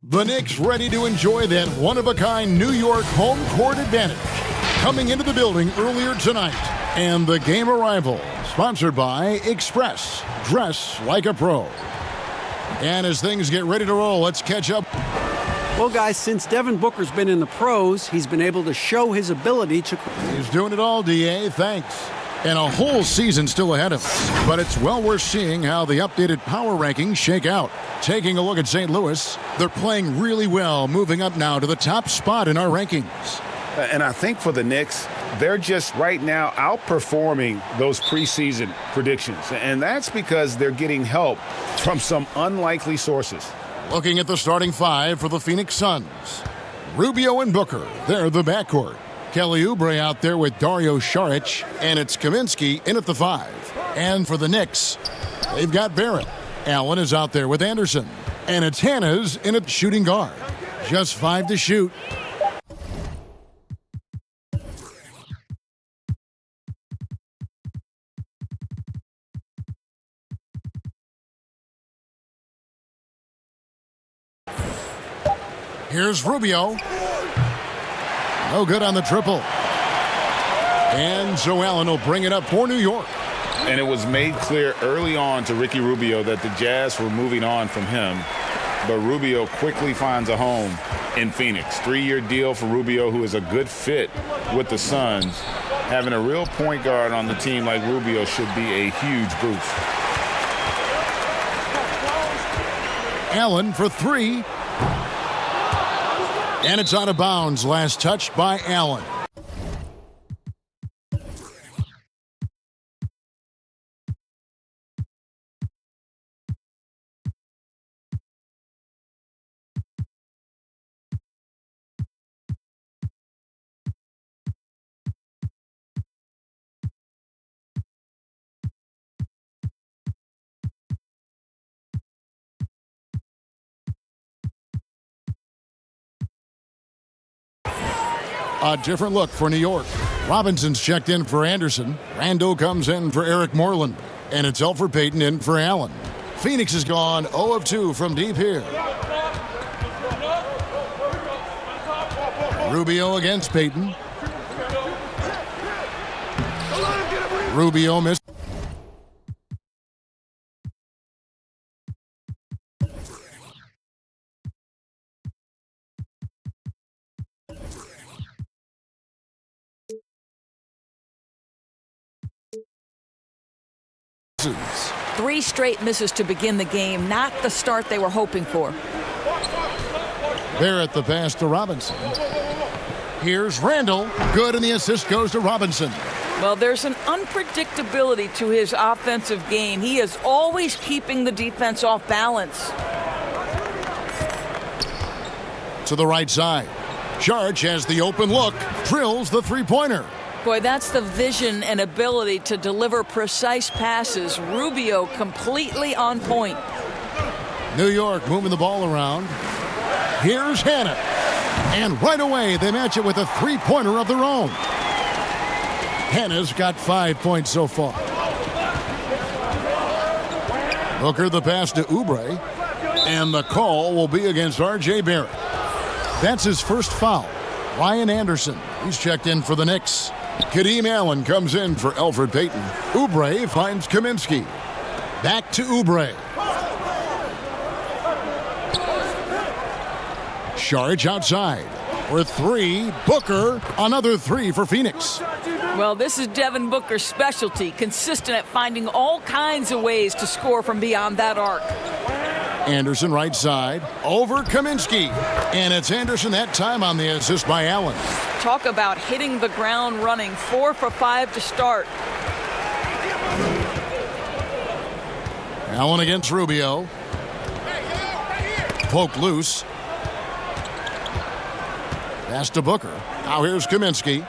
The Knicks ready to enjoy that one-of-a-kind New York home court advantage. Coming into the building earlier tonight. And the game arrival, sponsored by Express. Dress like a pro. And as things get ready to roll, let's catch up. Well, guys, since Devin Booker's been in the pros, he's been able to show his ability to... He's doing it all, D.A., thanks. And a whole season still ahead of us. But it's well worth seeing how the updated power rankings shake out. Taking a look at St. Louis, they're playing really well, moving up now to the top spot in our rankings. And I think for the Knicks, they're just right now outperforming those preseason predictions. And that's because they're getting help from some unlikely sources. Looking at the starting five for the Phoenix Suns. Rubio and Booker, they're the backcourt. Kelly Oubre out there with Dario Saric, and it's Kaminsky in at the five. And for the Knicks, they've got Barrett. Allen is out there with Anderson, and it's Hanna's in at shooting guard. Just 5 to shoot. Here's Rubio. No good on the triple. And so Allen will bring it up for New York. And it was made clear early on to Ricky Rubio that the Jazz were moving on from him. But Rubio quickly finds a home in Phoenix. 3-year deal for Rubio, who is a good fit with the Suns. Having a real point guard on the team like Rubio should be a huge boost. Allen for 3. And it's out of bounds. Last touch by Allen. A different look for New York. Robinson's checked in for Anderson. Rando comes in for Eric Moreland. And it's Elfrid Payton in for Allen. Phoenix has gone 0 of 2 from deep here. Rubio against Payton. Rubio missed. Three straight misses to begin the game, not the start they were hoping for. Barrett the pass to Robinson. Here's Randall. Good, and the assist goes to Robinson. Well, there's an unpredictability to his offensive game. He is always keeping the defense off balance. To the right side. Saric has the open look. Drills the three-pointer. Boy, that's the vision and ability to deliver precise passes. Rubio completely on point. New York moving the ball around. Here's Hanna. And right away, they match it with a three-pointer of their own. Hanna's got 5 points so far. Booker the pass to Oubre. And the call will be against R.J. Barrett. That's his first foul. Ryan Anderson, he's checked in for the Knicks. Kadeem Allen comes in for Elfrid Payton. Oubre finds Kaminsky. Back to Oubre. Saric outside. For 3, Booker. Another 3 for Phoenix. Well, this is Devin Booker's specialty. Consistent at finding all kinds of ways to score from beyond that arc. Anderson right side. Over Kaminsky. And it's Anderson that time on the assist by Allen. Talk about hitting the ground running. 4 for 5 to start. Allen against Rubio. Poke loose. Pass to Booker. Now here's Kaminsky.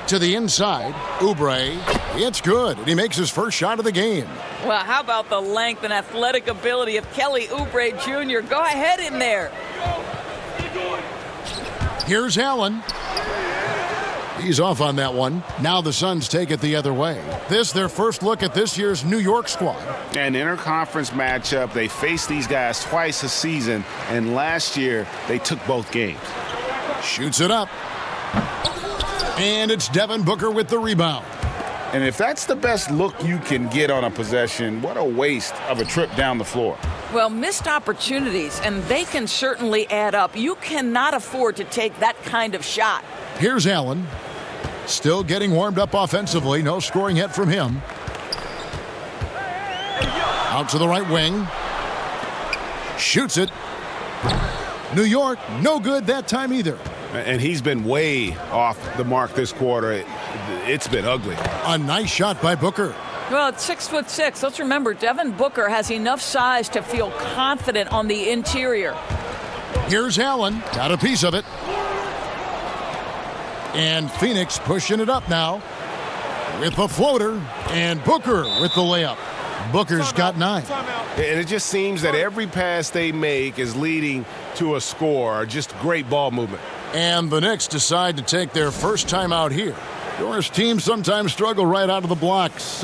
To the inside. Oubre. It's good. And he makes his first shot of the game. Well, how about the length and athletic ability of Kelly Oubre Jr.? Go ahead in there. Here's Allen. He's off on that one. Now the Suns take it the other way. This their first look at this year's New York squad. An interconference matchup. They faced these guys twice a season, and last year they took both games. Shoots it up. And it's Devin Booker with the rebound. And if that's the best look you can get on a possession, what a waste of a trip down the floor. Well, missed opportunities, and they can certainly add up. You cannot afford to take that kind of shot. Here's Allen. Still getting warmed up offensively. No scoring yet from him. Out to the right wing. Shoots it. New York, no good that time either. And he's been way off the mark this quarter. It's been ugly. A nice shot by Booker. Well, it's 6'6". Let's remember, Devin Booker has enough size to feel confident on the interior. Here's Allen. Got a piece of it. And Phoenix pushing it up now with the floater. And Booker with the layup. Booker's got 9. And it just seems that every pass they make is leading to a score. Just great ball movement. And the Knicks decide to take their first time out here. Doris, teams sometimes struggle right out of the blocks.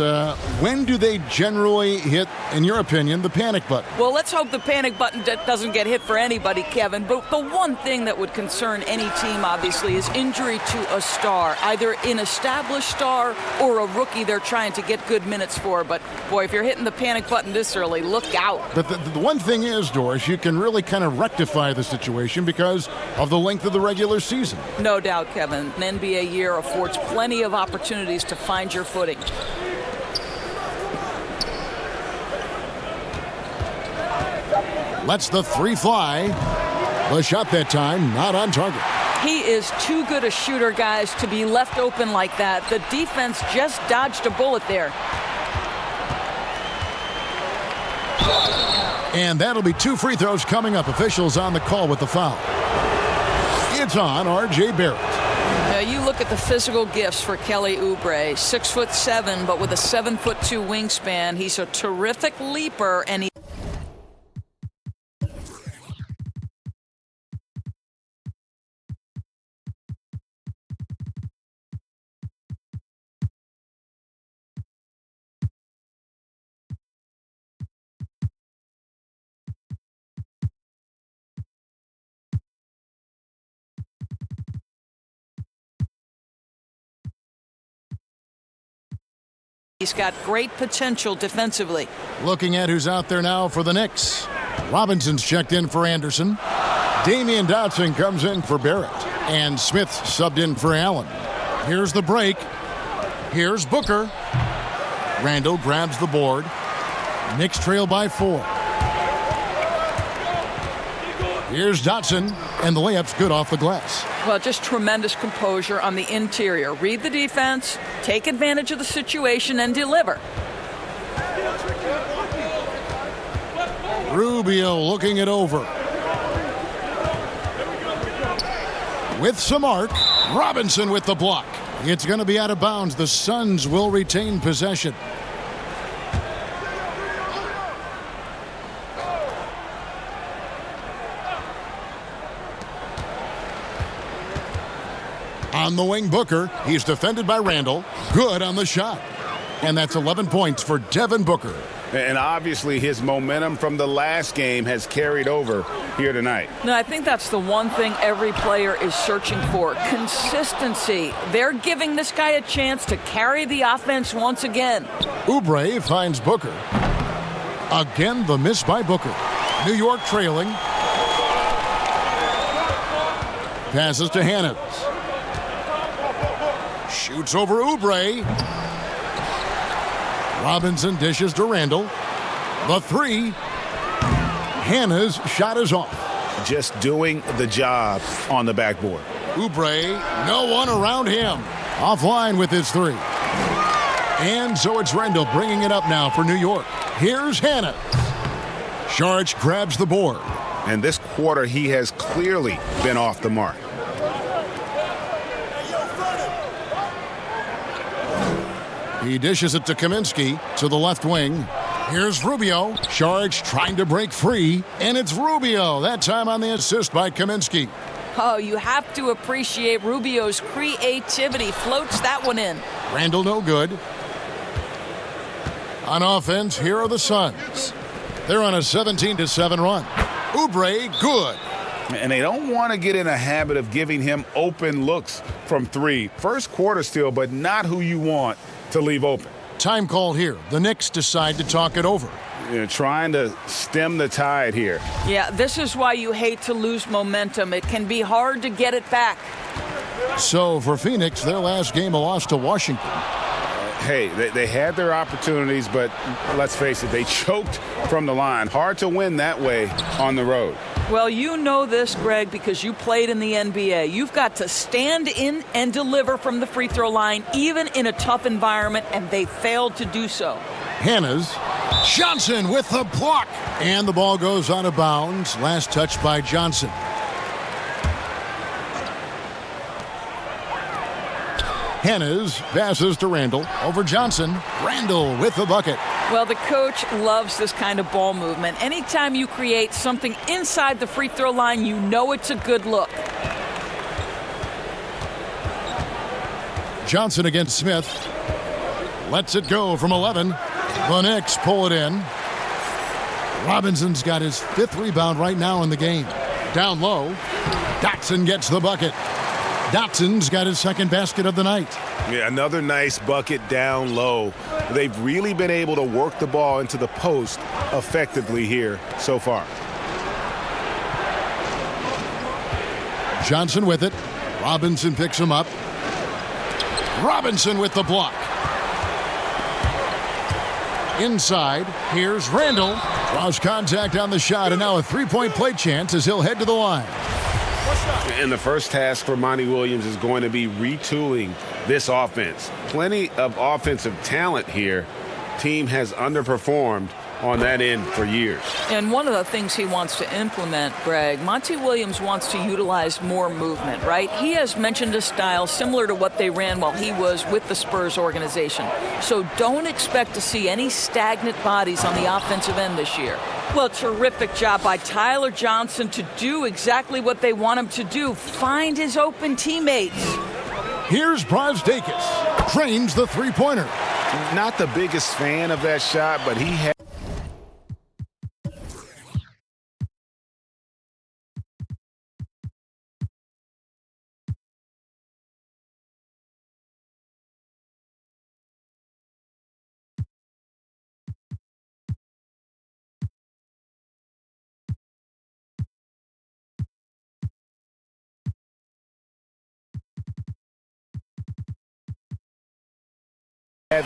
When do they generally hit, in your opinion, the panic button? Well, let's hope the panic button doesn't get hit for anybody, Kevin. But the one thing that would concern any team, obviously, is injury to a star, either an established star or a rookie they're trying to get good minutes for. But, boy, if you're hitting the panic button this early, look out. But the one thing is, Doris, you can really kind of rectify the situation because of the length of the regular season. No doubt, Kevin. An NBA year affords plenty of opportunities to find your footing. Lets the 3 fly. The shot that time, not on target. He is too good a shooter, guys, to be left open like that. The defense just dodged a bullet there. And that'll be 2 free throws coming up. Officials on the call with the foul. It's on R.J. Barrett. You look at the physical gifts for Kelly Oubre. 6'7", but with a 7'2" wingspan. He's a terrific leaper, and he. He's got great potential defensively. Looking at who's out there now for the Knicks. Robinson's checked in for Anderson. Damian Dotson comes in for Barrett. And Smith subbed in for Allen. Here's the break. Here's Booker. Randall grabs the board. Knicks trail by 4. Here's Dotson, and the layup's good off the glass. Well, just tremendous composure on the interior. Read the defense, take advantage of the situation, and deliver. Rubio looking it over. With some arc, Robinson with the block. It's going to be out of bounds. The Suns will retain possession. On the wing, Booker. He's defended by Randall. Good on the shot. And that's 11 points for Devin Booker. And obviously his momentum from the last game has carried over here tonight. No, I think that's the one thing every player is searching for. Consistency. They're giving this guy a chance to carry the offense once again. Oubre finds Booker. Again, the miss by Booker. New York trailing. Passes to Hannes. Shoots over Oubre. Robinson dishes to Randall. The 3. Hannes' shot is off. Just doing the job on the backboard. Oubre, no one around him. Offline with his 3. And so it's Randall bringing it up now for New York. Here's Hannes. Saric grabs the board. And this quarter, he has clearly been off the mark. He dishes it to Kaminsky to the left wing. Here's Rubio. Saric trying to break free. And it's Rubio. That time on the assist by Kaminsky. Oh, you have to appreciate Rubio's creativity. Floats that one in. Randall no good. On offense, here are the Suns. They're on a 17-7 run. Oubre, good. And they don't want to get in a habit of giving him open looks from three. First quarter still, but not who you want to leave open. Time call here. The Knicks decide to talk it over. Trying to stem the tide here. Yeah, this is why you hate to lose momentum. It can be hard to get it back. So for Phoenix, their last game a loss to Washington. Hey, they had their opportunities, but let's face it, they choked from the line. Hard to win that way on the road. Well, you know this, Greg, because you played in the NBA. You've got to stand in and deliver from the free throw line, even in a tough environment, and they failed to do so. Hannah's Johnson with the block. And the ball goes out of bounds. Last touch by Johnson. Hannah's passes to Randall. Over Johnson. Randall with the bucket. Well, the coach loves this kind of ball movement. Anytime you create something inside the free throw line, you know it's a good look. Johnson against Smith. Lets it go from 11. The Knicks pull it in. Robinson's got his 5th rebound right now in the game. Down low. Dotson gets the bucket. Dotson's got his 2nd basket of the night. Yeah, another nice bucket down low. They've really been able to work the ball into the post effectively here so far. Johnson with it. Robinson picks him up. Robinson with the block. Inside, here's Randall. Draws contact on the shot, and now a 3-point play chance as he'll head to the line. And the first task for Monty Williams is going to be retooling this offense. Plenty of offensive talent here. Team has underperformed on that end for years. And one of the things he wants to implement, Greg, Monty Williams wants to utilize more movement, right? He has mentioned a style similar to what they ran while he was with the Spurs organization. So don't expect to see any stagnant bodies on the offensive end this year. Well, terrific job by Tyler Johnson to do exactly what they want him to do, find his open teammates. Here's Brosdakis. Trains the three-pointer. Not the biggest fan of that shot, but he had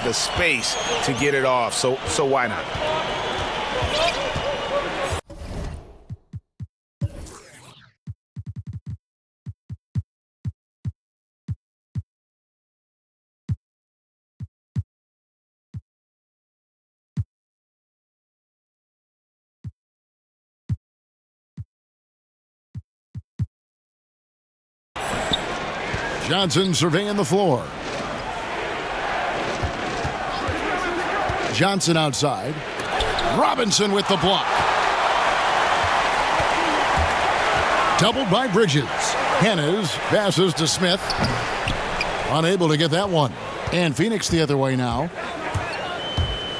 the space to get it off, so why not? Johnson surveying the floor. Johnson outside. Robinson with the block. Doubled by Bridges. Hannah's passes to Smith. Unable to get that one. And Phoenix the other way now.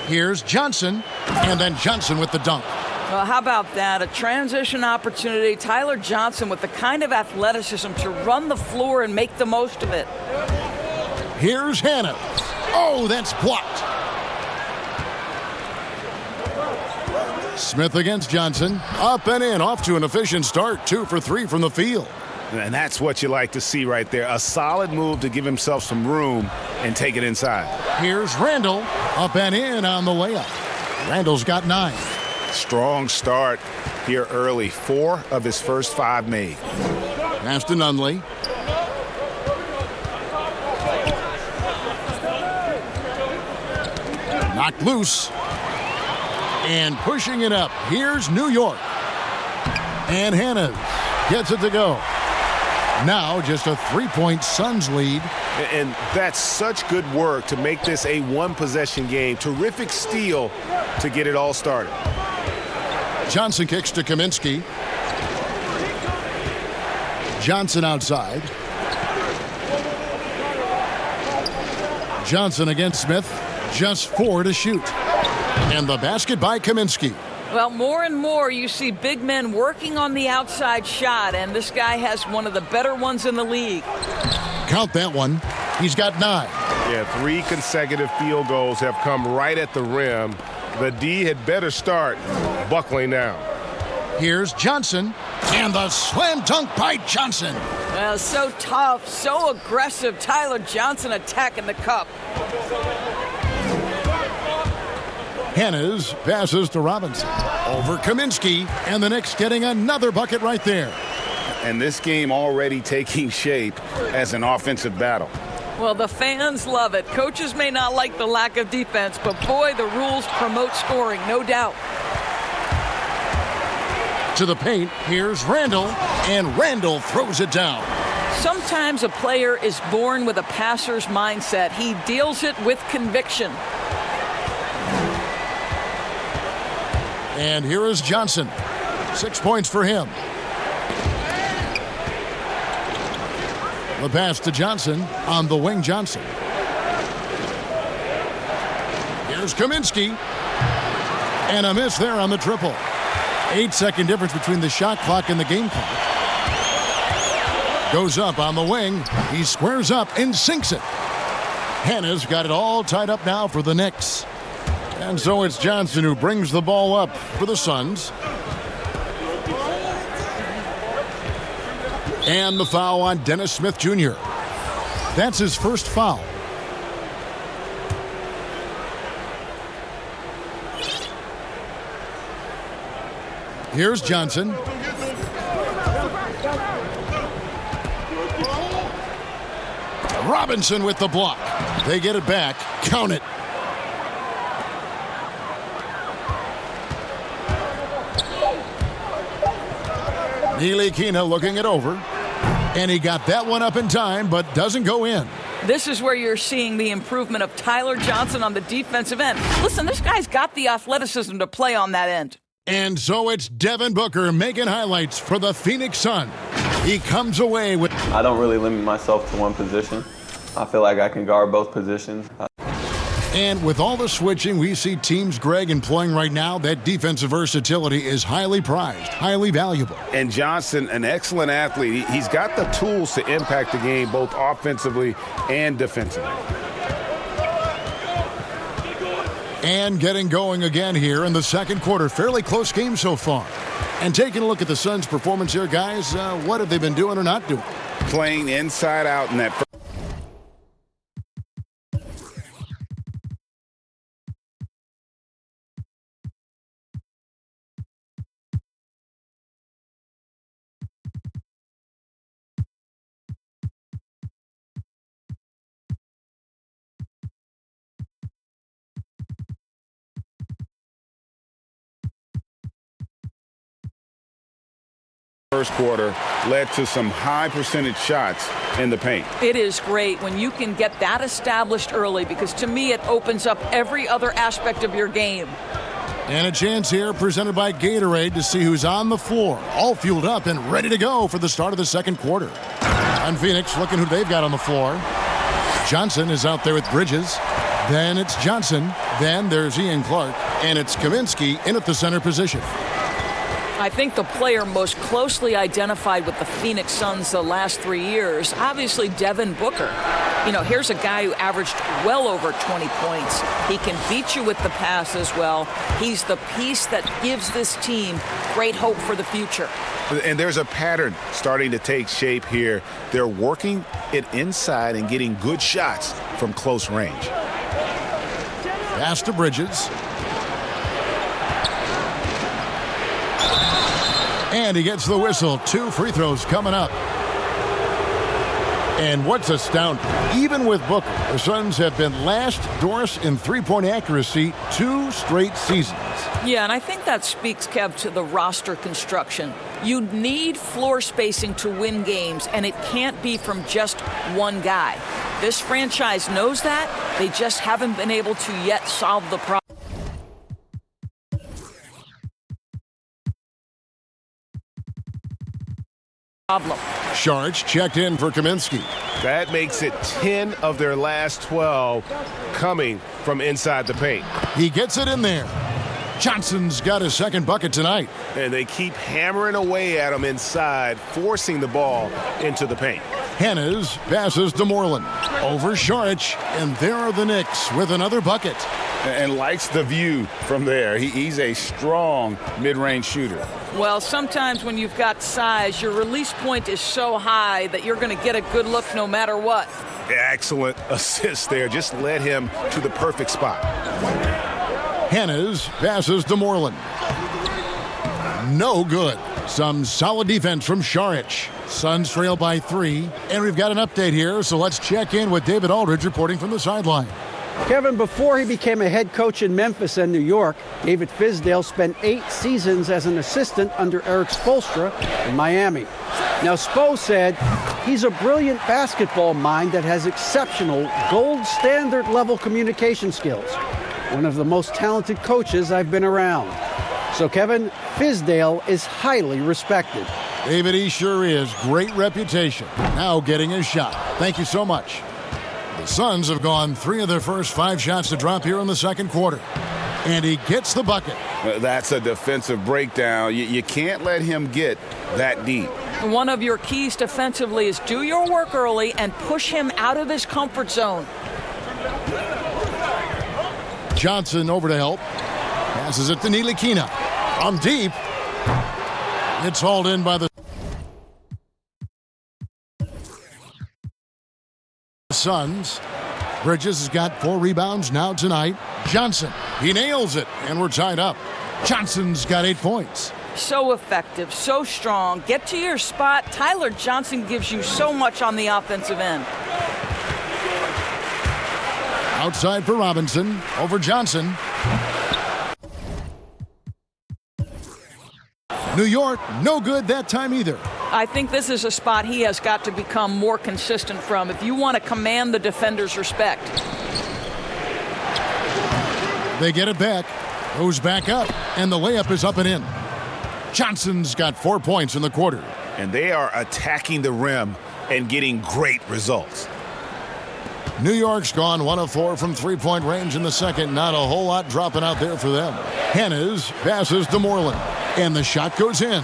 Here's Johnson. And then Johnson with the dunk. Well, how about that? A transition opportunity. Tyler Johnson with the kind of athleticism to run the floor and make the most of it. Here's Hannah. Oh, that's blocked. Smith against Johnson. Up and in. Off to an efficient start. 2 for 3 from the field. And that's what you like to see right there. A solid move to give himself some room and take it inside. Here's Randall. Up and in on the layup. Randall's got 9. Strong start here early. 4 of his first 5 made. Pass to Nunley. Knocked loose. And pushing it up. Here's New York. And Hannah gets it to go. Now just a 3-point Suns lead. And that's such good work to make this a one-possession game. Terrific steal to get it all started. Johnson kicks to Kaminsky. Johnson outside. Johnson against Smith. Just 4 to shoot. And the basket by Kaminsky. Well, more and more you see big men working on the outside shot, and this guy has one of the better ones in the league. Count that one. He's got 9. Yeah, 3 consecutive field goals have come right at the rim. The D had better start buckling down. Here's Johnson, and the slam dunk by Johnson. Well, so tough, so aggressive. Tyler Johnson attacking the cup. Hennes passes to Robinson. Over Kaminsky, and the Knicks getting another bucket right there. And this game already taking shape as an offensive battle. Well, the fans love it. Coaches may not like the lack of defense, but boy, the rules promote scoring, no doubt. To the paint, here's Randall, and Randall throws it down. Sometimes a player is born with a passer's mindset. He deals it with conviction. And here is Johnson. 6 points for him. The pass to Johnson on the wing. Johnson. Here's Kaminsky. And a miss there on the triple. 8-second difference between the shot clock and the game clock. Goes up on the wing. He squares up and sinks it. Hannah's got it all tied up now for the Knicks. And so it's Johnson who brings the ball up for the Suns. And the foul on Dennis Smith Jr. That's his first foul. Here's Johnson. Robinson with the block. They get it back. Count it. Ntilikina looking it over. And he got that one up in time, but doesn't go in. This is where you're seeing the improvement of Tyler Johnson on the defensive end. Listen, this guy's got the athleticism to play on that end. And so it's Devin Booker making highlights for the Phoenix Suns. He comes away with... I don't really limit myself to one position. I feel like I can guard both positions. And with all the switching we see teams, Greg, employing right now, that defensive versatility is highly prized, highly valuable. And Johnson, an excellent athlete. He's got the tools to impact the game both offensively and defensively. And getting going again here in the second quarter. Fairly close game so far. And taking a look at the Suns' performance here, guys, what have they been doing or not doing? Playing inside out in that first quarter led to some high percentage shots in the paint. It is great when you can get that established early, because to me it opens up every other aspect of your game. And a chance here presented by Gatorade to see who's on the floor, all fueled up and ready to go for the start of the second quarter. On Phoenix, looking who they've got on the floor. Johnson is out there with Bridges. Then it's Johnson. Then there's Ian Clark. And it's Kaminsky in at the center position. I think the player most closely identified with the Phoenix Suns the last 3 years, obviously Devin Booker. You know, here's a guy who averaged well over 20 points. He can beat you with the pass as well. He's the piece that gives this team great hope for the future. And there's a pattern starting to take shape here. They're working it inside and getting good shots from close range. Pass to Bridges. And he gets the whistle. 2 free throws coming up. And what's astounding, even with Booker, the Suns have been last, Doris, in three-point accuracy 2 straight seasons. Yeah, and I think that speaks, Kev, to the roster construction. You need floor spacing to win games, and it can't be from just one guy. This franchise knows that. They just haven't been able to yet solve the problem. problem. Sharch checked in for Kaminsky. That makes it 10 of their last 12 coming from inside the paint. He gets it in there. Johnson's got his second bucket tonight. And they keep hammering away at him inside, forcing the ball into the paint. Hannes passes to Moreland. Over Sharch, and there are the Knicks with another bucket. And likes the view from there. He's a strong mid-range shooter. Well, sometimes when you've got size, your release point is so high that you're going to get a good look no matter what. Excellent assist there. Just led him to the perfect spot. Hannes passes to Moreland. No good. Some solid defense from Sharch. Suns trail by 3. And we've got an update here, so let's check in with David Aldridge reporting from the sideline. Kevin, before he became a head coach in Memphis and New York, David Fizdale spent 8 seasons as an assistant under Eric Spoelstra in Miami. Now, Spo said he's a brilliant basketball mind that has exceptional gold standard level communication skills. One of the most talented coaches I've been around. So, Kevin, Fizdale is highly respected. David, he sure is. Great reputation. Now getting his shot. Thank you so much. The Suns have gone 3 of their first 5 shots to drop here in the second quarter. And he gets the bucket. That's a defensive breakdown. You can't let him get that deep. One of your keys defensively is do your work early and push him out of his comfort zone. Johnson over to help. Passes it to Ntilikina. From deep. It's hauled in by the Suns. Bridges has got 4 rebounds now tonight. Johnson, he nails it, and we're tied up. Johnson's got 8 points. So effective, so strong. Get to your spot. Tyler Johnson gives you so much on the offensive end. Outside for Robinson. Over Johnson. New York, no good that time either. I think this is a spot he has got to become more consistent from if you want to command the defender's respect. They get it back. Goes back up, and the layup is up and in. Johnson's got 4 points in the quarter. And they are attacking the rim and getting great results. New York's gone 1 of 4 from three-point range in the second. Not a whole lot dropping out there for them. Hannes passes to Moreland, and the shot goes in.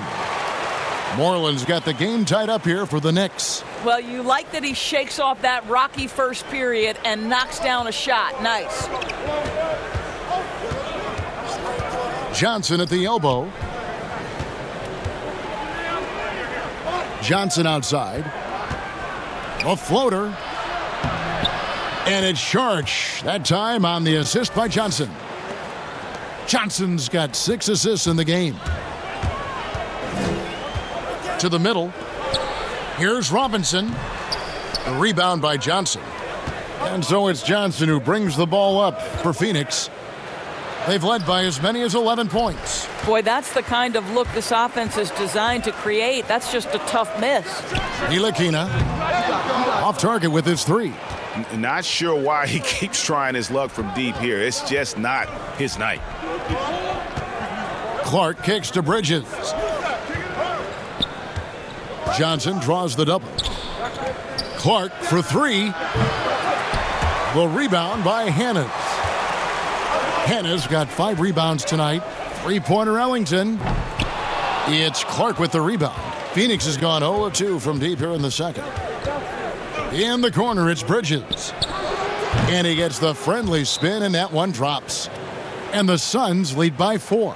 Moreland's got the game tied up here for the Knicks. Well, you like that he shakes off that rocky first period and knocks down a shot. Nice. Johnson at the elbow. Johnson outside. A floater. And it's Sharch, that time on the assist by Johnson. Johnson's got 6 assists in the game. To the middle. Here's Robinson. A rebound by Johnson. And so it's Johnson who brings the ball up for Phoenix. They've led by as many as 11 points. Boy, that's the kind of look this offense is designed to create. That's just a tough miss. Ntilikina off target with his 3. Not sure why he keeps trying his luck from deep here. It's just not his night. Clark kicks to Bridges. Johnson draws the double. Clark for 3. The rebound by Hannes. Hannes got 5 rebounds tonight. 3-pointer Ellington. It's Clark with the rebound. Phoenix has gone 0 of 2 from deep here in the second. In the corner, it's Bridges. And he gets the friendly spin, and that one drops. And the Suns lead by 4.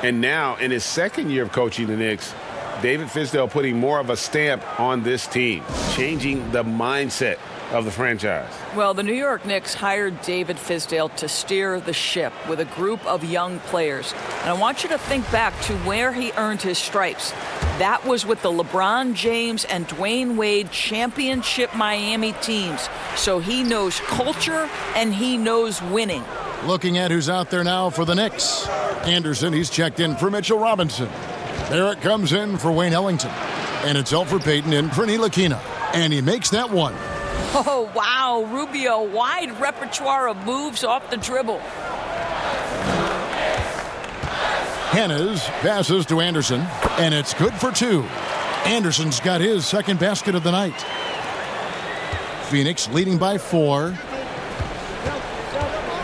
And now, in his second year of coaching the Knicks, David Fizdale putting more of a stamp on this team, changing the mindset of the franchise. Well, the New York Knicks hired David Fizdale to steer the ship with a group of young players. And I want you to think back to where he earned his stripes. That was with the LeBron James and Dwayne Wade championship Miami teams. So he knows culture and he knows winning. Looking at who's out there now for the Knicks. Anderson, he's checked in for Mitchell Robinson. Barrett comes in for Wayne Ellington. And it's Elfrid Payton in for Ntilikina. And he makes that one. Oh, wow. Rubio, wide repertoire of moves off the dribble. Hannes passes to Anderson, and it's good for 2. Anderson's got his second basket of the night. Phoenix leading by 4.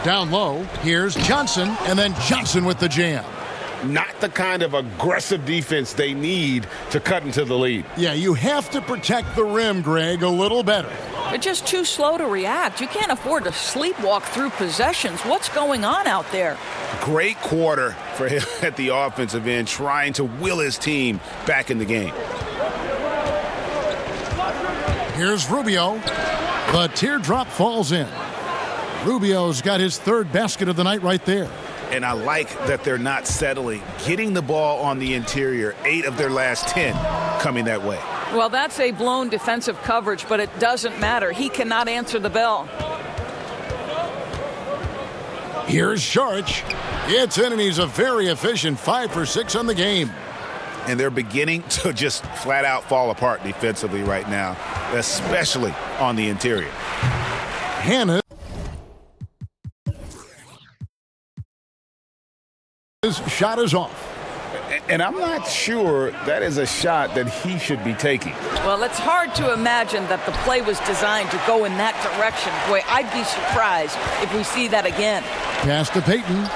Down low, here's Johnson, and then Johnson with the jam. Not the kind of aggressive defense they need to cut into the lead. Yeah, you have to protect the rim, Greg, a little better. They're just too slow to react. You can't afford to sleepwalk through possessions. What's going on out there? Great quarter for him at the offensive end, trying to will his team back in the game. Here's Rubio. The teardrop falls in. Rubio's got his third basket of the night right there. And I like that they're not settling, getting the ball on the interior. 8 of their last 10 coming that way. Well, that's a blown defensive coverage, but it doesn't matter. He cannot answer the bell. Here's Saric. It's in, and he's a very efficient 5 for 6 on the game. And they're beginning to just flat out fall apart defensively right now, especially on the interior. Hannah. His shot is off. And I'm not sure that is a shot that he should be taking. Well, it's hard to imagine that the play was designed to go in that direction. Boy, I'd be surprised if we see that again. Pass to Payton.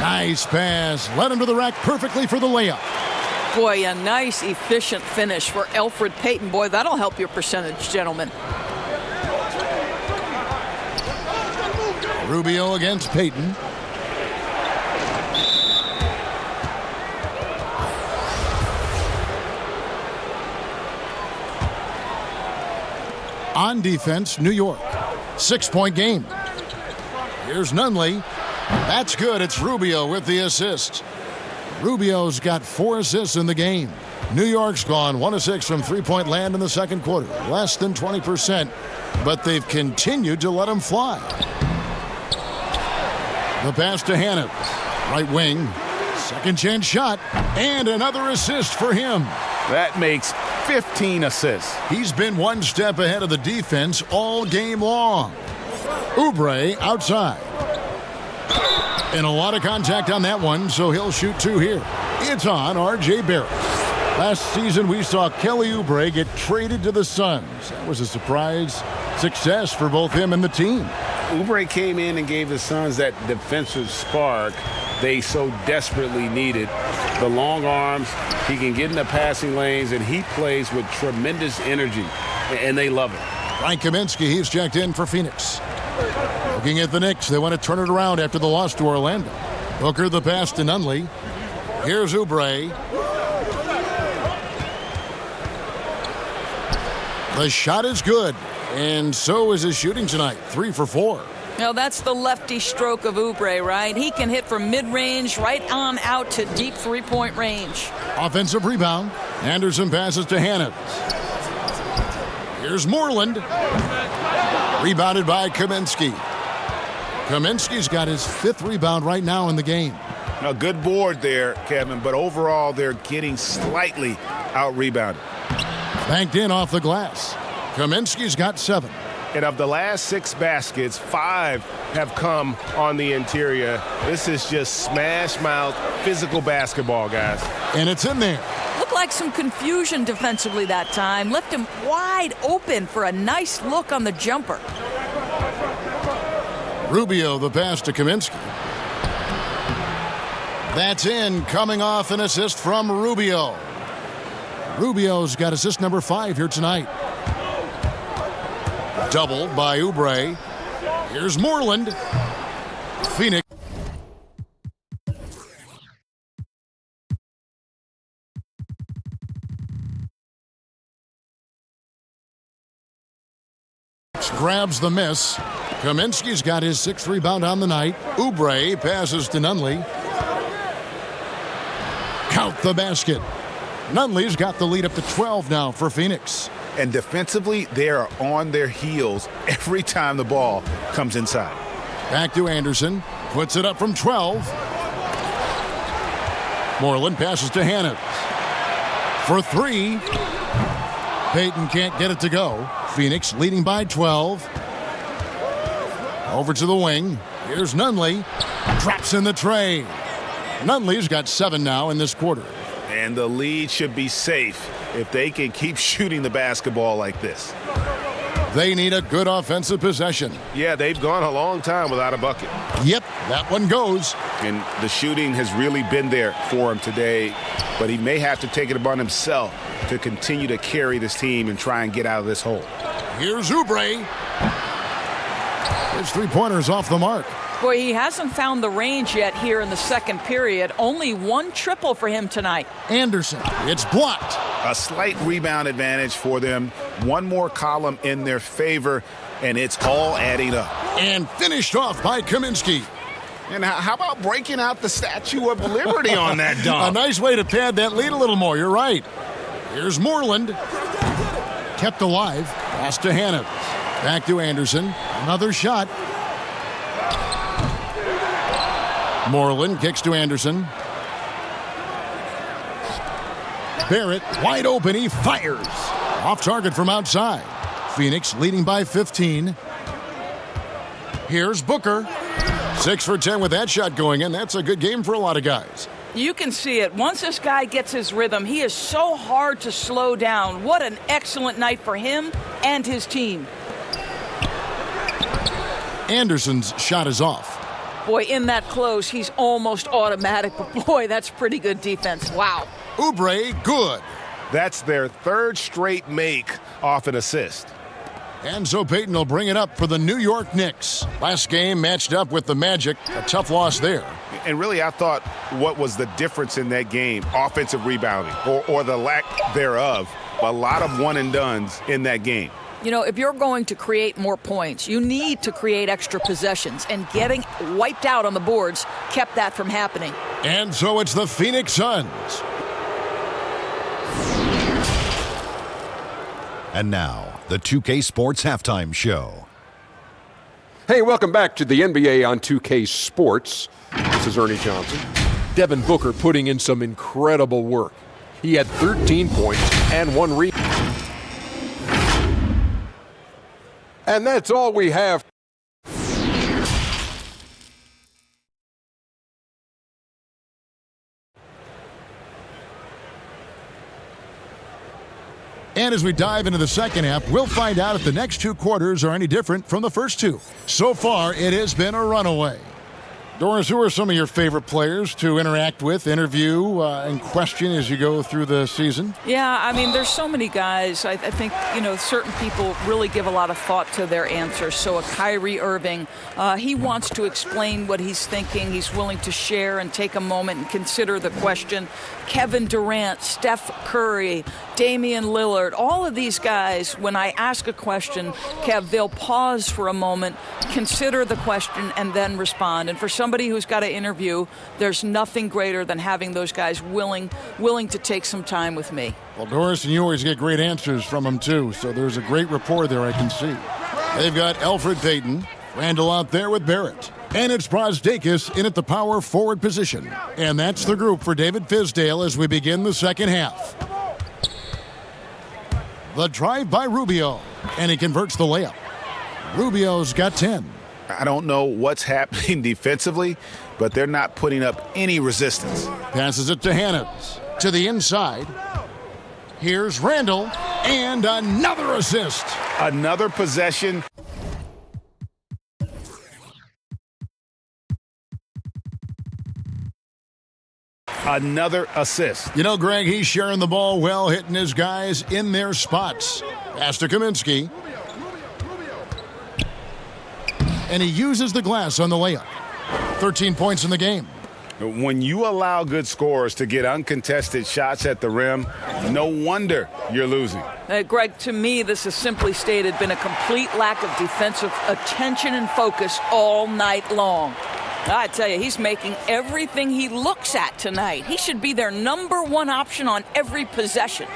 Nice pass. Led him to the rack perfectly for the layup. Boy, a nice, efficient finish for Elfrid Payton. Boy, that'll help your percentage, gentlemen. Rubio against Payton. On defense, New York. 6-point game. Here's Nunley. That's good. It's Rubio with the assist. Rubio's got 4 assists in the game. New York's gone 1 of 6 from three-point land in the second quarter. Less than 20%, but they've continued to let him fly. The pass to Hanna. Right wing. Second chance shot. And another assist for him. That makes 15 assists. He's been one step ahead of the defense all game long. Oubre outside. And a lot of contact on that one, so he'll shoot 2 here. It's on R.J. Barrett. Last season, we saw Kelly Oubre get traded to the Suns. That was a surprise success for both him and the team. Oubre came in and gave the Suns that defensive spark they so desperately needed. The long arms, he can get in the passing lanes, and he plays with tremendous energy, and they love it. Frank Kaminsky, he's checked in for Phoenix. Looking at the Knicks, they want to turn it around after the loss to Orlando. Booker the pass to Nunley. Here's Oubre. The shot is good, and so is his shooting tonight. 3 for 4. Now, that's the lefty stroke of Oubre, right? He can hit from mid-range right on out to deep three-point range. Offensive rebound. Anderson passes to Hanna. Here's Moreland. Rebounded by Kaminsky. Kaminsky's got his 5th rebound right now in the game. A good board there, Kevin, but overall they're getting slightly out-rebounded. Banked in off the glass. Kaminsky's got 7. And of the last 6 baskets, 5 have come on the interior. This is just smash-mouth physical basketball, guys. And it's in there. Looked like some confusion defensively that time. Left him wide open for a nice look on the jumper. Rubio the pass to Kaminsky. That's in, coming off an assist from Rubio. Rubio's got assist number 5 here tonight. Doubled by Oubre. Here's Moreland. Phoenix. Grabs the miss. Kaminsky's got his 6th rebound on the night. Oubre passes to Nunley. Count the basket. Nunley's got the lead up to 12 now for Phoenix. And defensively, they are on their heels every time the ball comes inside. Back to Anderson. Puts it up from 12. Moreland passes to Hanna. For 3. Payton can't get it to go. Phoenix leading by 12. Over to the wing. Here's Nunley. Drops in the tray. Nunley's got 7 now in this quarter. And the lead should be safe if they can keep shooting the basketball like this. They need a good offensive possession. Yeah, they've gone a long time without a bucket. Yep, that one goes. And the shooting has really been there for him today, but he may have to take it upon himself to continue to carry this team and try and get out of this hole. Here's Oubre. His three-pointer's off the mark. Boy, he hasn't found the range yet here in the second period. Only one triple for him tonight. Anderson, it's blocked. A slight rebound advantage for them. One more column in their favor, and it's all adding up. And finished off by Kaminsky. And how about breaking out the Statue of Liberty on that dunk? A nice way to pad that lead a little more, you're right. Here's Moreland. Kept alive. Pass to Hannah. Back to Anderson. Another shot. Moreland kicks to Anderson. Barrett wide open. He fires. Off target from outside. Phoenix leading by 15. Here's Booker. 6 for 10 with that shot going in. That's a good game for a lot of guys. You can see it. Once this guy gets his rhythm, he is so hard to slow down. What an excellent night for him and his team. Anderson's shot is off. Boy, in that close, he's almost automatic. But boy, that's pretty good defense. Wow. Oubre, good. That's their third straight make off an assist. And so Payton will bring it up for the New York Knicks. Last game matched up with the Magic. A tough loss there. And really, I thought what was the difference in that game? Offensive rebounding or the lack thereof. A lot of one-and-dones in that game. You know, if you're going to create more points, you need to create extra possessions. And getting wiped out on the boards kept that from happening. And so it's the Phoenix Suns. And now, the 2K Sports Halftime Show. Hey, welcome back to the NBA on 2K Sports. This is Ernie Johnson. Devin Booker putting in some incredible work. He had 13 points and 1 rebound. And that's all we have. And as we dive into the second half, we'll find out if the next 2 quarters are any different from the first 2. So far, it has been a runaway. Doris, who are some of your favorite players to interact with, interview, and question as you go through the season? Yeah, I mean, there's so many guys. I think, you know, certain people really give a lot of thought to their answers. So a Kyrie Irving, he wants to explain what he's thinking. He's willing to share and take a moment and consider the question. Kevin Durant, Steph Curry, Damian Lillard, all of these guys, when I ask a question, Kev, they'll pause for a moment, consider the question, and then respond. And for somebody who's got to interview, there's nothing greater than having those guys willing to take some time with me. Well, Doris, and you always get great answers from them, too, so there's a great rapport there I can see. They've got Alfred Payton, Randall out there with Barrett. And it's Brasdakis in at the power forward position. And that's the group for David Fizdale as we begin the second half. The drive by Rubio, and he converts the layup. Rubio's got 10. I don't know what's happening defensively, but they're not putting up any resistance. Passes it to Hannes. To the inside. Here's Randall, and another assist. Another possession. Another assist. You know, Greg, he's sharing the ball well, hitting his guys in their spots. Pass to Kaminsky. And he uses the glass on the layup. 13 points in the game. When you allow good scorers to get uncontested shots at the rim, no wonder you're losing. Greg, to me, this has simply stated been a complete lack of defensive attention and focus all night long. I tell you, he's making everything he looks at tonight. He should be their number 1 option on every possession.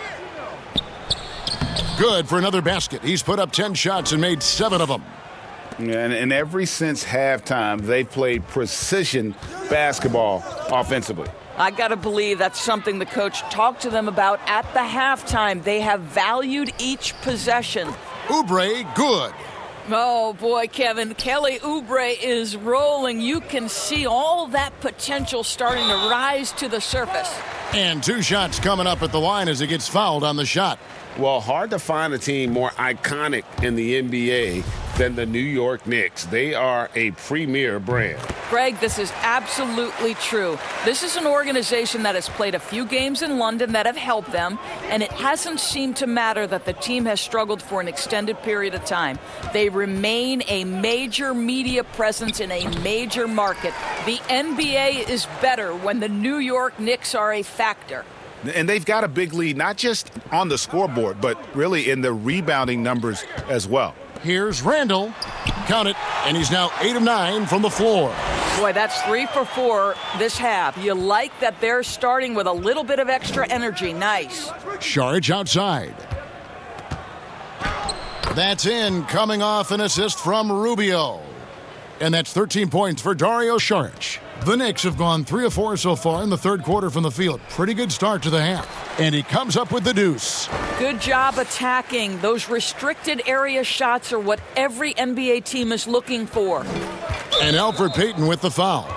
Good for another basket. He's put up 10 shots and made 7 of them. And ever since halftime, they've played precision basketball offensively. I got to believe that's something the coach talked to them about at the halftime. They have valued each possession. Oubre, good. Oh, boy, Kevin. Kelly Oubre is rolling. You can see all that potential starting to rise to the surface. And 2 shots coming up at the line as he gets fouled on the shot. Well, hard to find a team more iconic in the NBA than the New York Knicks. They are a premier brand. Greg, this is absolutely true. This is an organization that has played a few games in London that have helped them, and it hasn't seemed to matter that the team has struggled for an extended period of time. They remain a major media presence in a major market. The NBA is better when the New York Knicks are a factor. And they've got a big lead, not just on the scoreboard, but really in the rebounding numbers as well. Here's Randall. Count it. And he's now 8 of 9 from the floor. Boy, that's 3 for 4 this half. You like that they're starting with a little bit of extra energy. Nice. Saric outside. That's in, coming off an assist from Rubio. And that's 13 points for Dario Saric. The Knicks have gone 3 of 4 so far in the third quarter from the field. Pretty good start to the half. And he comes up with the deuce. Good job attacking. Those restricted area shots are what every NBA team is looking for. And Alfred Payton with the foul.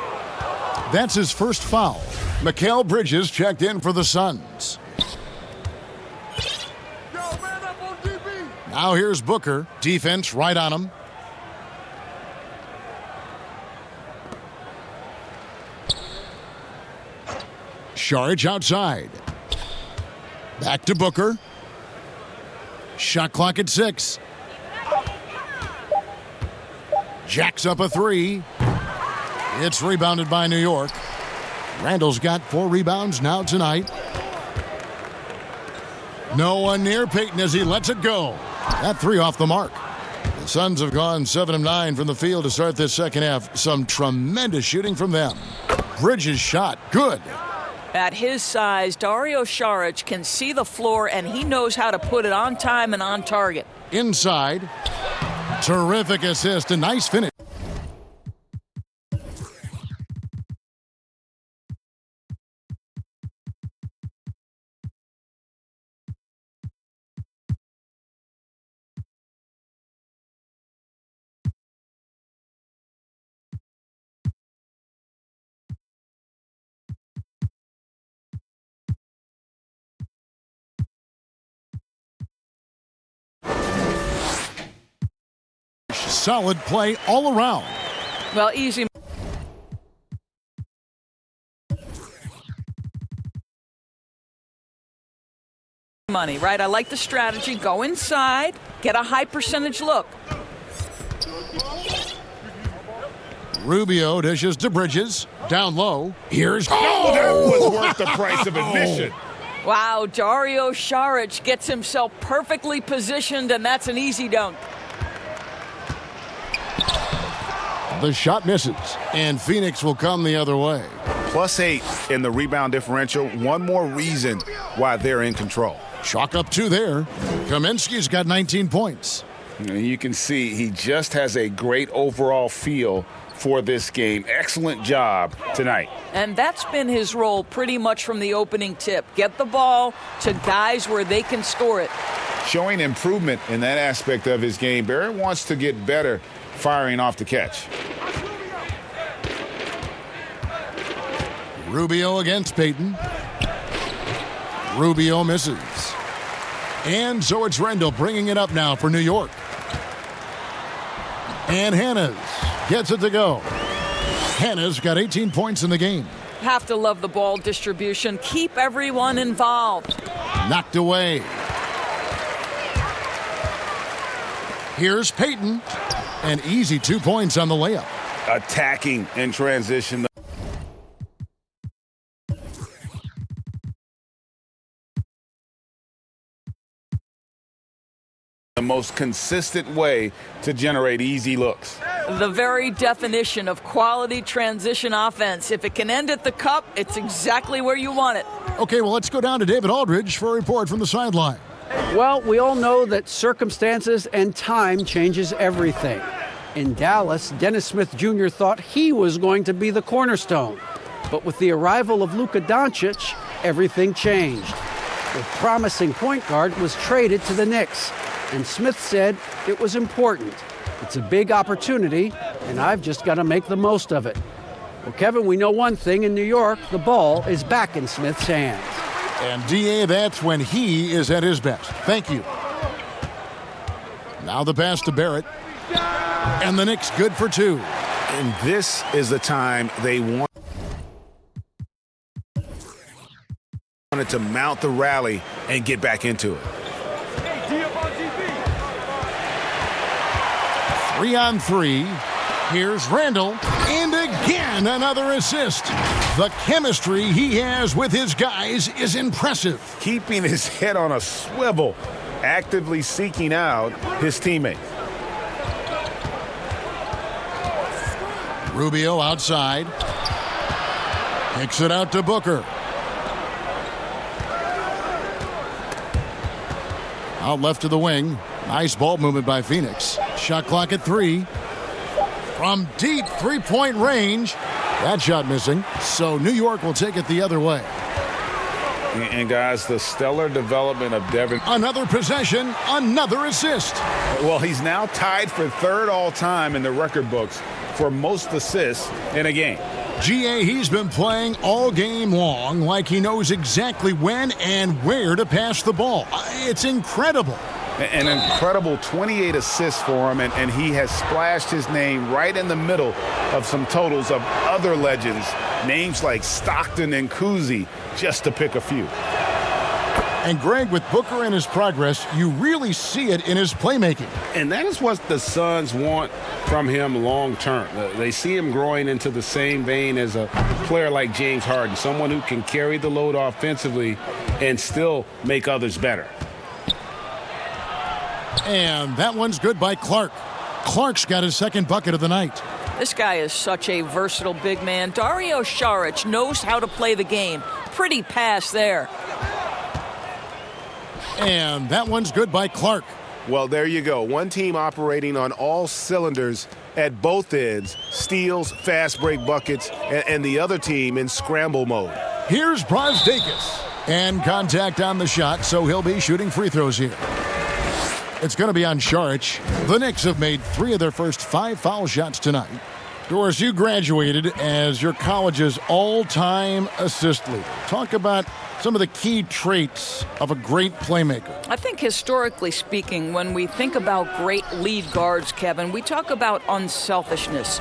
That's his first foul. Mikal Bridges checked in for the Suns. Now here's Booker. Defense right on him. Saric outside. Back to Booker. Shot clock at 6. Jacks up a 3. It's rebounded by New York. Randall's got 4 rebounds now tonight. No one near Payton as he lets it go. That 3 off the mark. The Suns have gone 7 of 9 from the field to start this second half. Some tremendous shooting from them. Bridges' shot, good. At his size, Dario Saric can see the floor, and he knows how to put it on time and on target. Inside. Terrific assist. A nice finish. Solid play all around. Well, easy money, right? I like the strategy. Go inside, get a high percentage look. Rubio dishes to Bridges. Down low. Here's... Oh, that was worth the price of admission. Wow, Dario Saric gets himself perfectly positioned, and that's an easy dunk. The shot misses, and Phoenix will come the other way. +8 in the rebound differential. One more reason why they're in control. Chalk up 2 there. Kaminsky's got 19 points. You can see he just has a great overall feel for this game. Excellent job tonight. And that's been his role pretty much from the opening tip. Get the ball to guys where they can score it. Showing improvement in that aspect of his game. Barrett wants to get better firing off the catch. Rubio against Payton. Rubio misses. And so it's Randall bringing it up now for New York. And Hannes gets it to go. Hannes got 18 points in the game. Have to love the ball distribution. Keep everyone involved. Knocked away. Here's Payton. An easy 2 points on the layup. Attacking in transition. The most consistent way to generate easy looks. The very definition of quality transition offense. If it can end at the cup, it's exactly where you want it. Okay, well, let's go down to David Aldridge for a report from the sideline. Well, we all know that circumstances and time changes everything. In Dallas, Dennis Smith Jr. thought he was going to be the cornerstone. But with the arrival of Luka Doncic, everything changed. The promising point guard was traded to the Knicks, and Smith said it was important. It's a big opportunity, and I've just got to make the most of it. Well, Kevin, we know one thing in New York, the ball is back in Smith's hands. And DA, that's when he is at his best. Thank you. Now the pass to Barrett. And the Knicks good for 2. And this is the time they wanted to mount the rally and get back into it. 3-on-3. Here's Randall. And again, another assist. The chemistry he has with his guys is impressive. Keeping his head on a swivel, actively seeking out his teammate. Rubio outside. Kicks it out to Booker. Out left to the wing. Nice ball movement by Phoenix. Shot clock at 3. From deep three-point range. That shot missing. So New York will take it the other way. And guys, the stellar development of Devin. Another possession, another assist. Well, he's now tied for 3rd all-time in the record books for most assists in a game. GA, he's been playing all game long like he knows exactly when and where to pass the ball. It's incredible. An incredible 28 assists for him, and he has splashed his name right in the middle of some totals of other legends, names like Stockton and Cousy, just to pick a few. And Greg, with Booker and his progress, you really see it in his playmaking. And that is what the Suns want from him long term. They see him growing into the same vein as a player like James Harden, someone who can carry the load offensively and still make others better. And that one's good by Clark. Clark's got his 2nd bucket of the night. This guy is such a versatile big man. Dario Saric knows how to play the game. Pretty pass there. And that one's good by Clark. Well, there you go. One team operating on all cylinders at both ends. Steals, fast break buckets, and the other team in scramble mode. Here's Brasdeikis. And contact on the shot, so he'll be shooting free throws here. It's going to be on Saric. The Knicks have made 3 of their first 5 foul shots tonight. Doris, you graduated as your college's all-time assist leader. Talk about some of the key traits of a great playmaker. I think historically speaking, when we think about great lead guards, Kevin, we talk about unselfishness,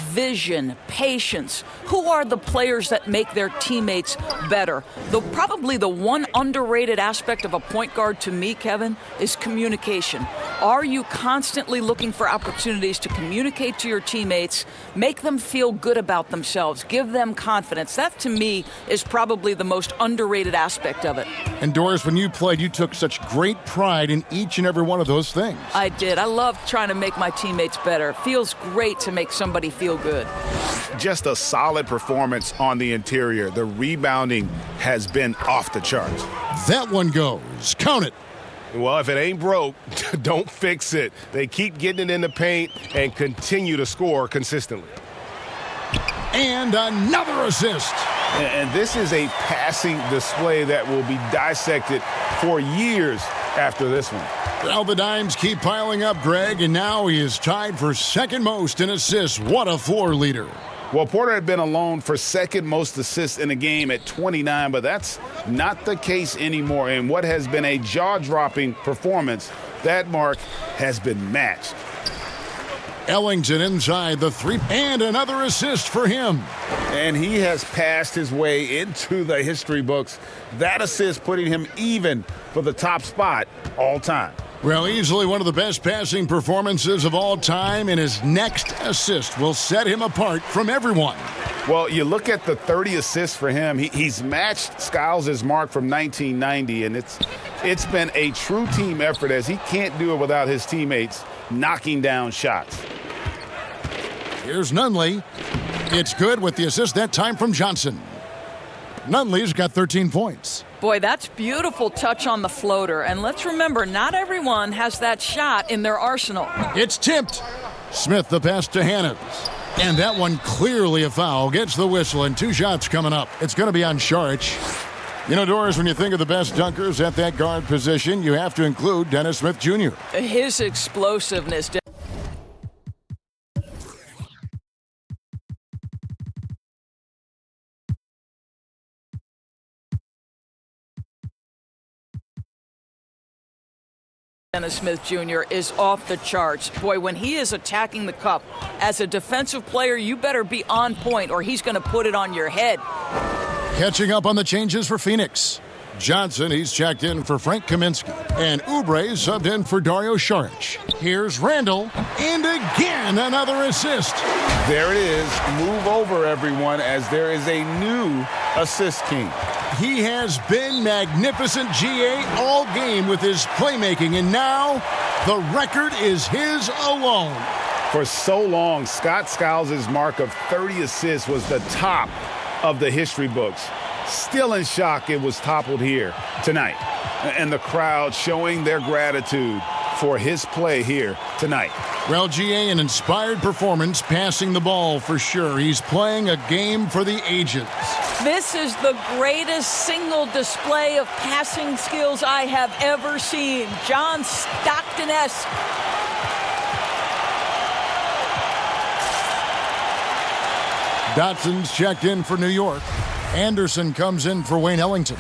vision, patience. Who are the players that make their teammates better? Probably the one underrated aspect of a point guard to me, Kevin, is communication. Are you constantly looking for opportunities to communicate to your teammates, make them feel good about themselves, give them confidence? That, to me, is probably the most underrated aspect of it. And Doris, when you played, you took such great pride in each and every one of those things. I did. I love trying to make my teammates better. It feels great to make somebody feel good. Just a solid performance on the interior. The rebounding has been off the charts. That one goes. Count it. Well, if it ain't broke, don't fix it. They keep getting it in the paint and continue to score consistently. And another assist. And this is a passing display that will be dissected for years after this one. Well, the dimes keep piling up, Greg, and now he is tied for 2nd most in assists. What a floor leader. Well, Porter had been alone for 2nd most assists in a game at 29, but that's not the case anymore. And what has been a jaw-dropping performance, that mark has been matched. Ellington inside the 3, and another assist for him. And he has passed his way into the history books. That assist putting him even for the top spot all time. Well, easily one of the best passing performances of all time, and his next assist will set him apart from everyone. Well, you look at the 30 assists for him. He's matched Skiles' mark from 1990, and it's been a true team effort as he can't do it without his teammates knocking down shots. Here's Nunley. It's good with the assist that time from Johnson. Nunley's got 13 points. Boy, that's beautiful touch on the floater. And let's remember, not everyone has that shot in their arsenal. It's tipped. Smith the pass to Hannes. And that one clearly a foul. Gets the whistle, and 2 shots coming up. It's going to be on Saric. You know, Doris, when you think of the best dunkers at that guard position, you have to include Dennis Smith Jr. His explosiveness. Dennis Smith Jr. is off the charts. Boy, when he is attacking the cup, as a defensive player, you better be on point or he's going to put it on your head. Catching up on the changes for Phoenix. Johnson, he's checked in for Frank Kaminsky. And Oubre subbed in for Dario Saric. Here's Randall. And again, another assist. There it is. Move over, everyone, as there is a new assist king. He has been magnificent, GA, all game with his playmaking. And now the record is his alone. For so long, Scott Skiles' mark of 30 assists was the top of the history books. Still in shock it was toppled here tonight. And the crowd showing their gratitude for his play here tonight. Well, GA, an inspired performance, passing the ball for sure. He's playing a game for the ages. This is the greatest single display of passing skills I have ever seen. John Stockton-esque. Dotson's checked in for New York. Anderson comes in for Wayne Ellington.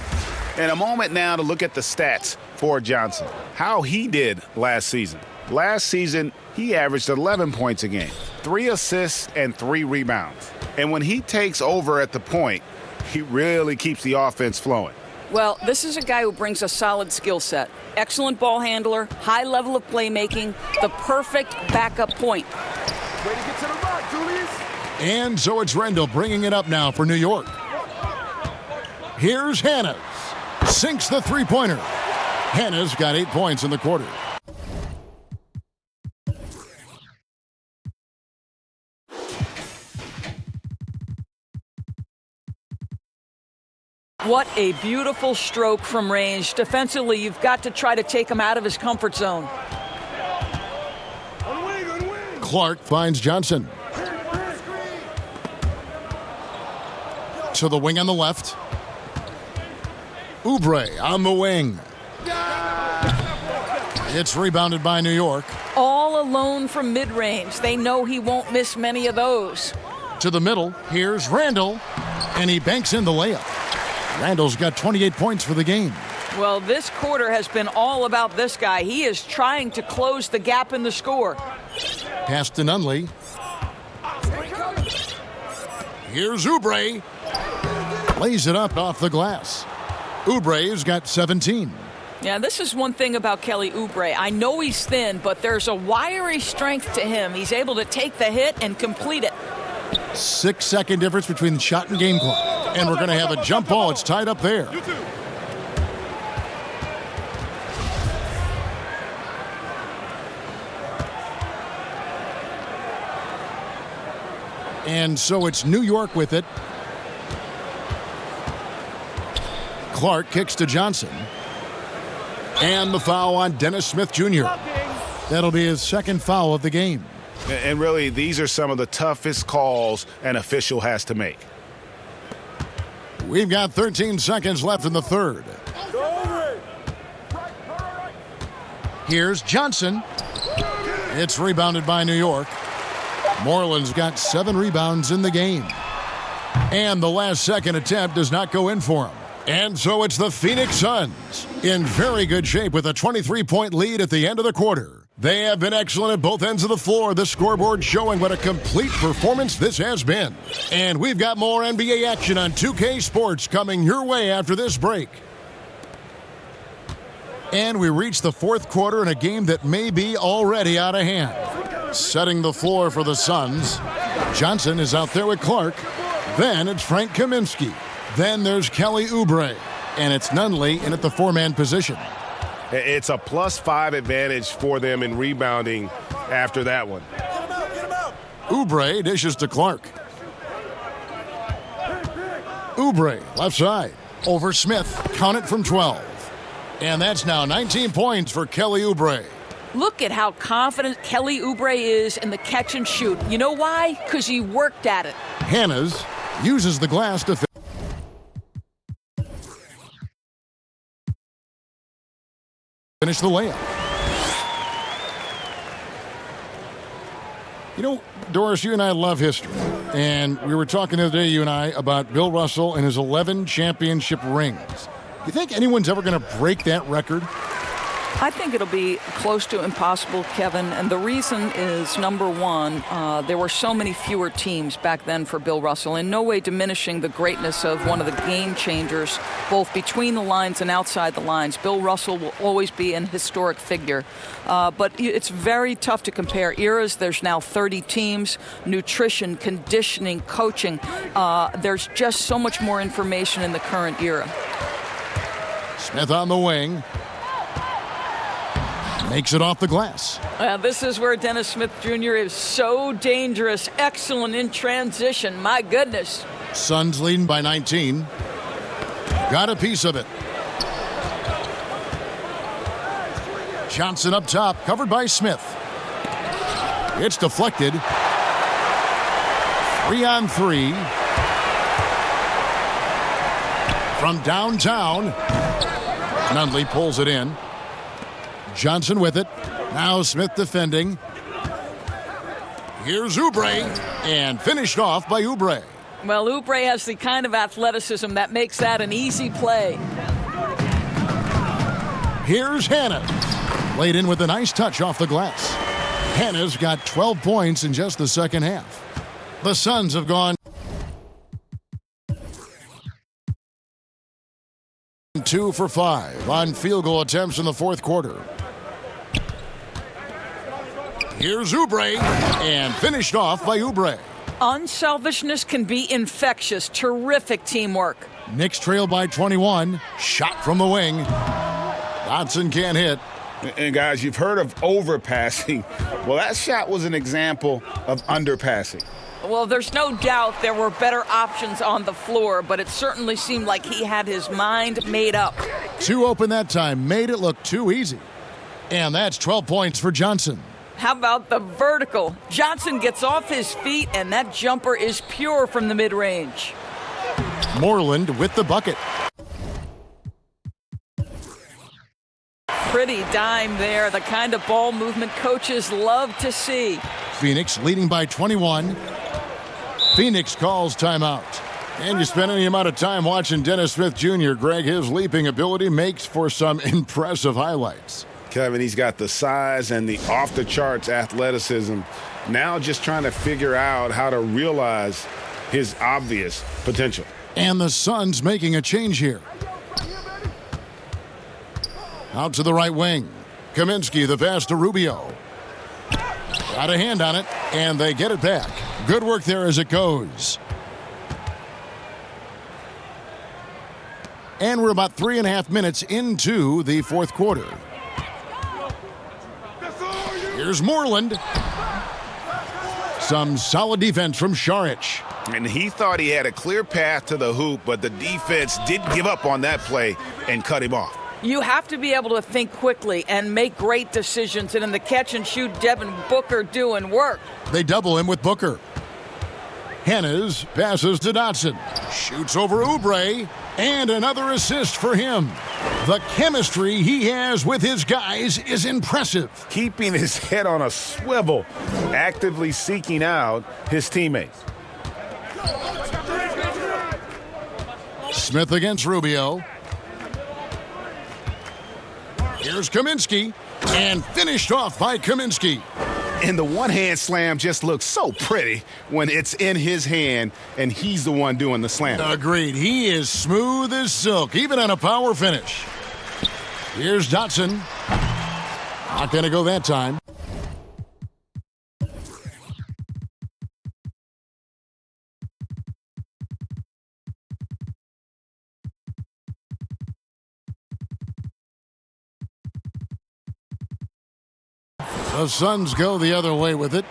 And a moment now to look at the stats for Johnson. How he did last season. Last season, he averaged 11 points a game, 3 assists, and 3 rebounds. And when he takes over at the point, he really keeps the offense flowing. Well, this is a guy who brings a solid skill set. Excellent ball handler, high level of playmaking, the perfect backup point. Way to get to the rock, Julius. And so it's Rendell bringing it up now for New York. Here's Hannes. Sinks the three-pointer. Hannes got 8 points in the quarter. What a beautiful stroke from range. Defensively, you've got to try to take him out of his comfort zone. Clark finds Johnson. To the wing on the left. Oubre on the wing. It's rebounded by New York. All alone from mid-range. They know he won't miss many of those. To the middle, here's Randall, and he banks in the layup. Randall's got 28 points for the game. Well, this quarter has been all about this guy. He is trying to close the gap in the score. Pass to Nunley. Here's Oubre. Lays it up off the glass. Oubre's got 17. Yeah, this is one thing about Kelly Oubre. I know he's thin, but there's a wiry strength to him. He's able to take the hit and complete it. 6-second difference between the shot and game clock. And we're going to have a jump ball. It's tied up there. And so it's New York with it. Clark kicks to Johnson. And the foul on Dennis Smith Jr. That'll be his second foul of the game. And really, these are some of the toughest calls an official has to make. We've got 13 seconds left in the third. Here's Johnson. It's rebounded by New York. Moreland's got 7 rebounds in the game. And the last second attempt does not go in for him. And so it's the Phoenix Suns in very good shape with a 23-point lead at the end of the quarter. They have been excellent at both ends of the floor. The scoreboard showing what a complete performance this has been. And we've got more NBA action on 2K Sports coming your way after this break. And we reach the fourth quarter in a game that may be already out of hand. Setting the floor for the Suns. Johnson is out there with Clark. Then it's Frank Kaminsky. Then there's Kelly Oubre. And it's Nunley in at the 4-man position. It's a +5 advantage for them in rebounding after that one. Oubre dishes to Clark. Oubre, left side. Over Smith. Count it from 12. And that's now 19 points for Kelly Oubre. Look at how confident Kelly Oubre is in the catch and shoot. You know why? Because he worked at it. Hannes uses the glass to finish the layup. You know, Doris, you and I love history. And we were talking the other day, you and I, about Bill Russell and his 11 championship rings. Do you think anyone's ever going to break that record? I think it'll be close to impossible, Kevin, and the reason is, number one, there were so many fewer teams back then for Bill Russell, in no way diminishing the greatness of one of the game changers, both between the lines and outside the lines. Bill Russell will always be an historic figure, but it's very tough to compare eras. There's now 30 teams, nutrition, conditioning, coaching. There's just so much more information in the current era. Smith on the wing. Makes it off the glass. This is where Dennis Smith Jr. is so dangerous. Excellent in transition. My goodness. Suns leading by 19. Got a piece of it. Johnson up top, covered by Smith. It's deflected. 3-on-3. From downtown. Nunley pulls it in. Johnson with it. Now Smith defending. Here's Oubre, and finished off by Oubre. Well, Oubre has the kind of athleticism that makes that an easy play. Here's Hannah. Laid in with a nice touch off the glass. Hannah's got 12 points in just the second half. The Suns have gone 2 for 5 on field goal attempts in the fourth quarter. Here's Oubre, and finished off by Oubre. Unselfishness can be infectious. Terrific teamwork. Knicks trail by 21. Shot from the wing. Dotson can't hit. And guys, you've heard of overpassing. Well, that shot was an example of underpassing. Well, there's no doubt there were better options on the floor, but it certainly seemed like he had his mind made up. 2 open that time, made it look too easy. And that's 12 points for Johnson. How about the vertical? Johnson gets off his feet, and that jumper is pure from the mid-range. Moreland with the bucket. Pretty dime there, the kind of ball movement coaches love to see. Phoenix leading by 21. Phoenix calls timeout. And you spend any amount of time watching Dennis Smith Jr., Greg, his leaping ability makes for some impressive highlights. Kevin, he's got the size and the off-the-charts athleticism. Now just trying to figure out how to realize his obvious potential. And the Suns making a change here. Out to the right wing. Kaminsky, the pass to Rubio. Got a hand on it, and they get it back. Good work there as it goes. And we're about 3.5 minutes into the fourth quarter. Here's Moreland. Some solid defense from Šarić. And he thought he had a clear path to the hoop, but the defense did give up on that play and cut him off. You have to be able to think quickly and make great decisions. And in the catch and shoot, Devin Booker doing work. They double him with Booker. Hennes passes to Dotson. Shoots over Oubre. And another assist for him. The chemistry he has with his guys is impressive. Keeping his head on a swivel, actively seeking out his teammates. Smith against Rubio. Here's Kaminsky, and finished off by Kaminsky. And the one-hand slam just looks so pretty when it's in his hand and he's the one doing the slam. Agreed. He is smooth as silk, even on a power finish. Here's Dotson. Not going to go that time. The Suns go the other way with it,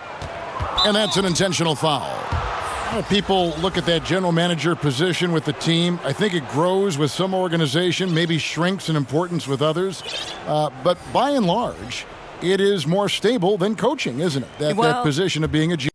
and that's an intentional foul. People look at that general manager position with the team. I think it grows with some organization, maybe shrinks in importance with others. But by and large, it is more stable than coaching, isn't it? That position of being a GM.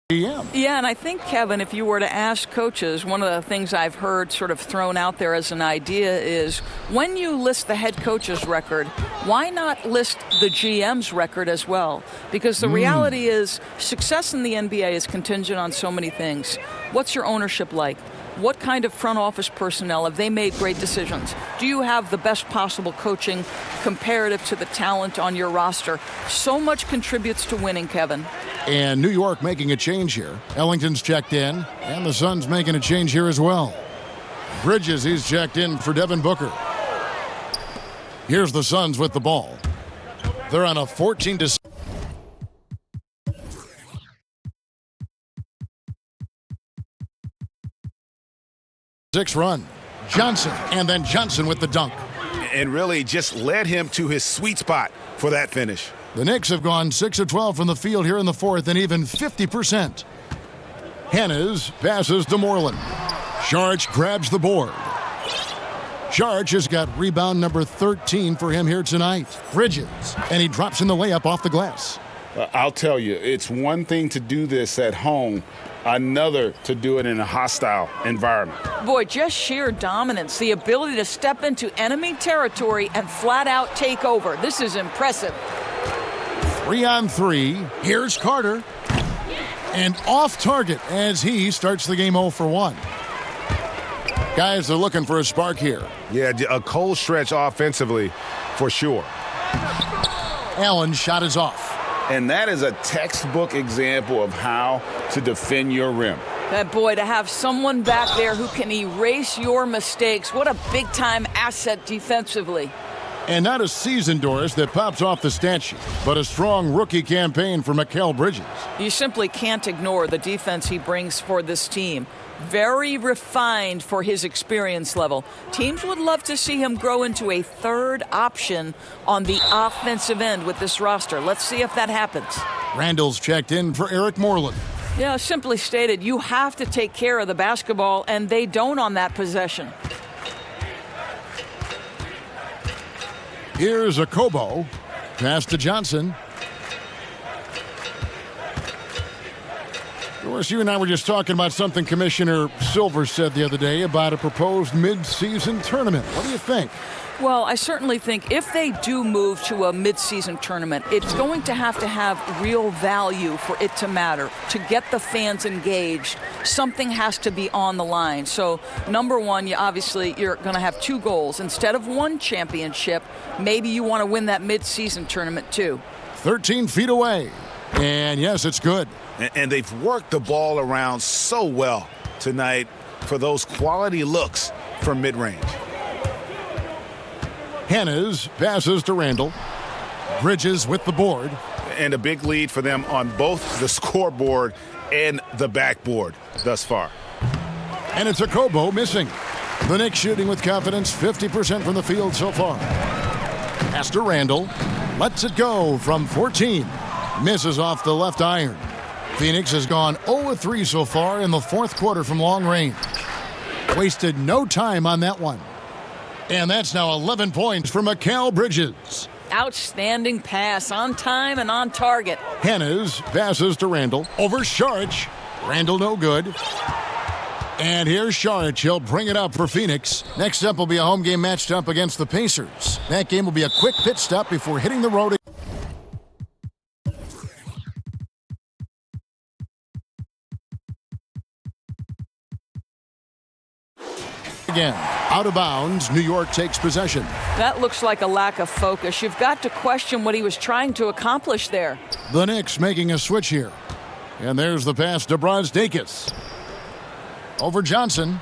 Yeah, and I think, Kevin, if you were to ask coaches, one of the things I've heard sort of thrown out there as an idea is when you list the head coach's record, why not list the GM's record as well? Because the reality is success in the NBA is contingent on so many things. What's your ownership like? What kind of front office personnel? Have they made great decisions? Do you have the best possible coaching comparative to the talent on your roster? So much contributes to winning, Kevin. And New York making a change here. Ellington's checked in, and the Suns making a change here as well. Bridges, he's checked in for Devin Booker. Here's the Suns with the ball. They're on a 14-6 run. Johnson, and then Johnson with the dunk. And really just led him to his sweet spot for that finish. The Knicks have gone 6 of 12 from the field here in the fourth and even 50%. Hannes passes to Moreland. Saric grabs the board. Saric has got rebound number 13 for him here tonight. Bridges, and he drops in the layup off the glass. I'll tell you, it's one thing to do this at home, another to do it in a hostile environment. Boy, just sheer dominance, the ability to step into enemy territory and flat out take over. This is impressive. 3-on-3. Here's Carter. And off target as he starts the game 0 for 1. Guys are looking for a spark here. Yeah, a cold stretch offensively for sure. Allen's shot is off. And that is a textbook example of how to defend your rim. That boy, to have someone back there who can erase your mistakes, what a big-time asset defensively. And not a season, Doris, that pops off the stat sheet, but a strong rookie campaign for Mikal Bridges. You simply can't ignore the defense he brings for this team. Very refined for his experience level. Teams would love to see him grow into a third option on the offensive end with this roster. Let's see if that happens. Randall's checked in for Eric Moreland. Yeah, simply stated, you have to take care of the basketball, and they don't on that possession. Here's a Kobo. Pass to Johnson. Of course, you and I were just talking about something Commissioner Silver said the other day about a proposed mid-season tournament. What do you think? Well, I certainly think if they do move to a mid-season tournament, it's going to have real value for it to matter. To get the fans engaged, something has to be on the line. So, number one, you're going to have two goals. Instead of one championship, maybe you want to win that mid-season tournament too. 13 feet away. And yes, it's good. And they've worked the ball around so well tonight for those quality looks from mid-range. Hannes passes to Randall. Bridges with the board. And a big lead for them on both the scoreboard and the backboard thus far. And it's a Kobo missing. The Knicks shooting with confidence, 50% from the field so far. Pass to Randall. Lets it go from 14. Misses off the left iron. Phoenix has gone 0-3 so far in the fourth quarter from long range. Wasted no time on that one. And that's now 11 points for Mikal Bridges. Outstanding pass, on time and on target. Hannes passes to Randall. Over Saric. Randall no good. And here's Saric. He'll bring it up for Phoenix. Next up will be a home game matched up against the Pacers. That game will be a quick pit stop before hitting the road. Again, out of bounds, New York takes possession. That looks like a lack of focus. You've got to question what he was trying to accomplish there. The Knicks making a switch here. And there's the pass to Brazdeikis. Over Johnson.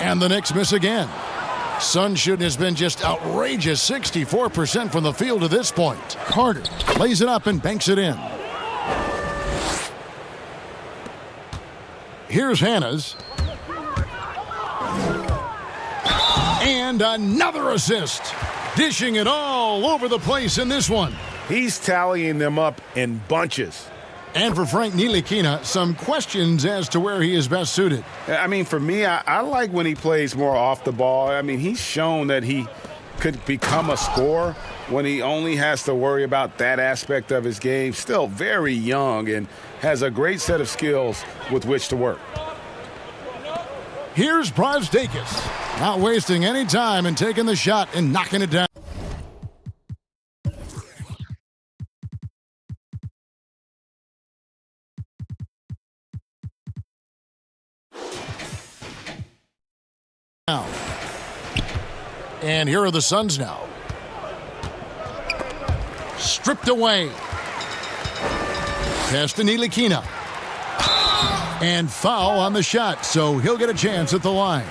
And the Knicks miss again. Sun shooting has been just outrageous, 64% from the field to this point. Carter lays it up and banks it in. Here's Hannes. And another assist. Dishing it all over the place in this one. He's tallying them up in bunches. And for Frank Ntilikina, some questions as to where he is best suited. I mean, for me, I like when he plays more off the ball. I mean, he's shown that he could become a scorer when he only has to worry about that aspect of his game. Still very young and has a great set of skills with which to work. Here's Tstashe, not wasting any time and taking the shot and knocking it down. And here are the Suns now. Stripped away. Pass to Ntilikina. And foul on the shot, so he'll get a chance at the line.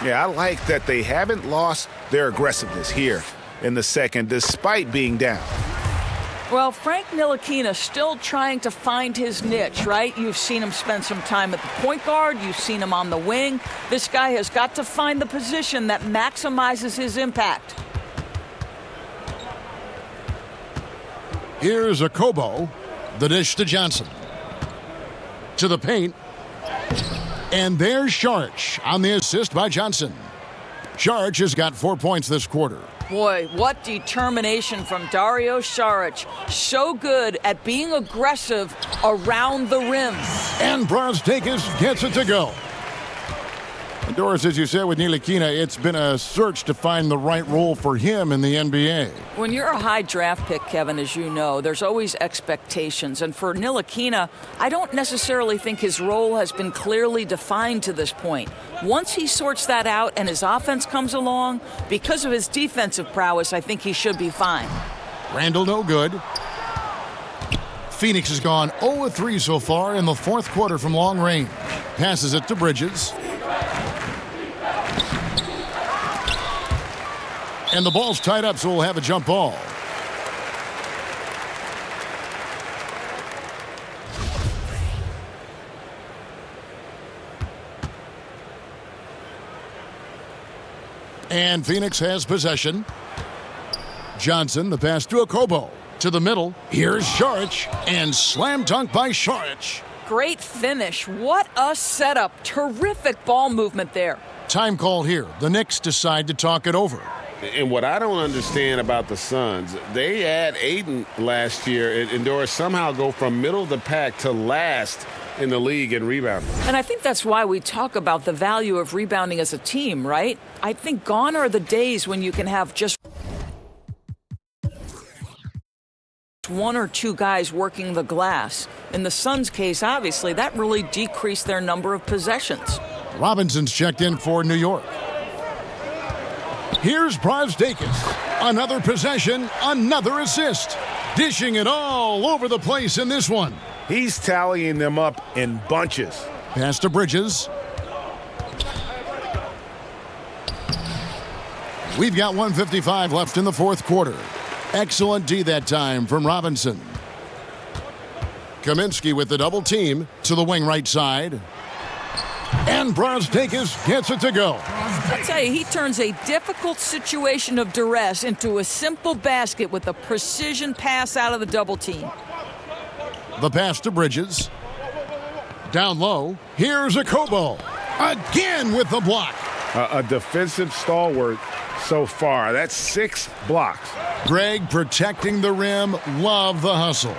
Yeah, I like that they haven't lost their aggressiveness here in the second, despite being down. Well, Frank Ntilikina still trying to find his niche, right? You've seen him spend some time at the point guard. You've seen him on the wing. This guy has got to find the position that maximizes his impact. Here's Okobo. The dish to Johnson. To the paint. And there's Saric on the assist by Johnson. Saric has got 4 points this quarter. Boy, what determination from Dario Saric. So good at being aggressive around the rim. And Tstashe gets it to go. And Doris, as you said with Ntilikina, it's been a search to find the right role for him in the NBA. When you're a high draft pick, Kevin, as you know, there's always expectations. And for Ntilikina, I don't necessarily think his role has been clearly defined to this point. Once he sorts that out and his offense comes along, because of his defensive prowess, I think he should be fine. Randall no good. Phoenix has gone 0-3 so far in the fourth quarter from long range. Passes it to Bridges. And the ball's tied up, so we'll have a jump ball. And Phoenix has possession. Johnson, the pass to Okobo. To the middle. Here's Saric. And slam dunk by Saric. Great finish. What a setup. Terrific ball movement there. Time called here. The Knicks decide to talk it over. And what I don't understand about the Suns, they had Aiden last year, and Doris somehow go from middle of the pack to last in the league in rebounding. And I think that's why we talk about the value of rebounding as a team, right? I think gone are the days when you can have just one or two guys working the glass. In the Suns' case, obviously, that really decreased their number of possessions. Robinson's checked in for New York. Here's Tstashe. Another possession, another assist. Dishing it all over the place in this one. He's tallying them up in bunches. Pass to Bridges. We've got 1:55 left in the fourth quarter. Excellent D that time from Robinson. Kaminsky with the double team to the wing right side. And Tstashe gets it to go. I tell you, he turns a difficult situation of duress into a simple basket with a precision pass out of the double team. The pass to Bridges. Down low. Here's Okobo. Again with the block. A defensive stalwart so far. That's 6 blocks. Greg protecting the rim. Love the hustle.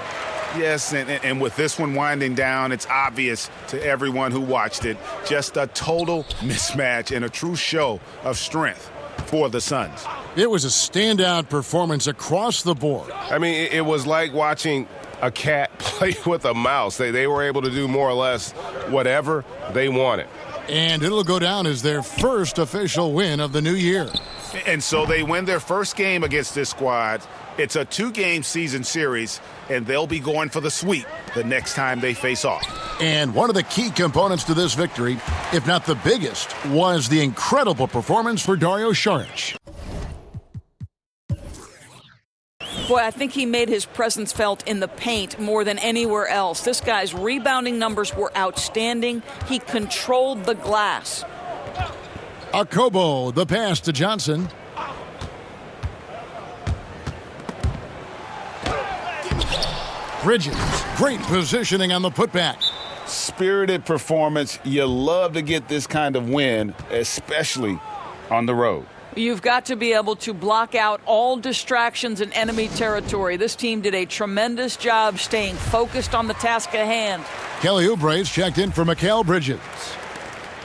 Yes, and with this one winding down, it's obvious to everyone who watched it. Just a total mismatch and a true show of strength for the Suns. It was a standout performance across the board. I mean, it was like watching a cat play with a mouse. They were able to do more or less whatever they wanted. And it'll go down as their first official win of the new year. And so they win their first game against this squad. It's a 2-game season series, and they'll be going for the sweep the next time they face off. And one of the key components to this victory, if not the biggest, was the incredible performance for Dario Saric. Boy, I think he made his presence felt in the paint more than anywhere else. This guy's rebounding numbers were outstanding. He controlled the glass. Okobo, the pass to Johnson. Bridges, great positioning on the putback. Spirited performance. You love to get this kind of win, especially on the road. You've got to be able to block out all distractions in enemy territory. This team did a tremendous job staying focused on the task at hand. Kelly Oubre's checked in for Mikal Bridges.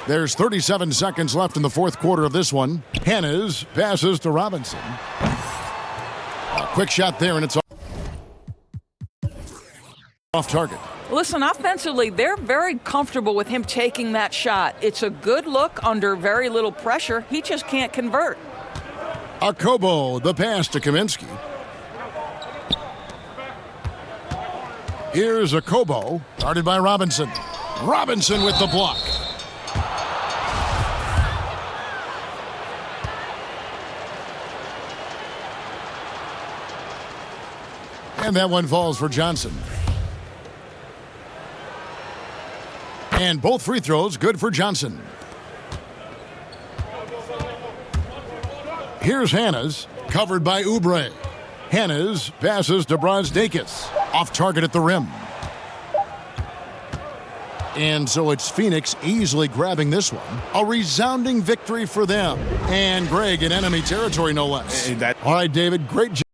There's 37 seconds left in the fourth quarter of this one. Hannes passes to Robinson. A quick shot there, and it's off target. Listen, offensively, they're very comfortable with him taking that shot. It's a good look under very little pressure. He just can't convert. Akobo, the pass to Kaminsky. Here's Akobo, guarded by Robinson. Robinson with the block. And that one falls for Johnson. And both free throws good for Johnson. Here's Hannes, covered by Oubre. Hannes passes to Brazdeikis, off target at the rim. And so it's Phoenix easily grabbing this one. A resounding victory for them. And Greg in enemy territory, no less. All right, David, great job.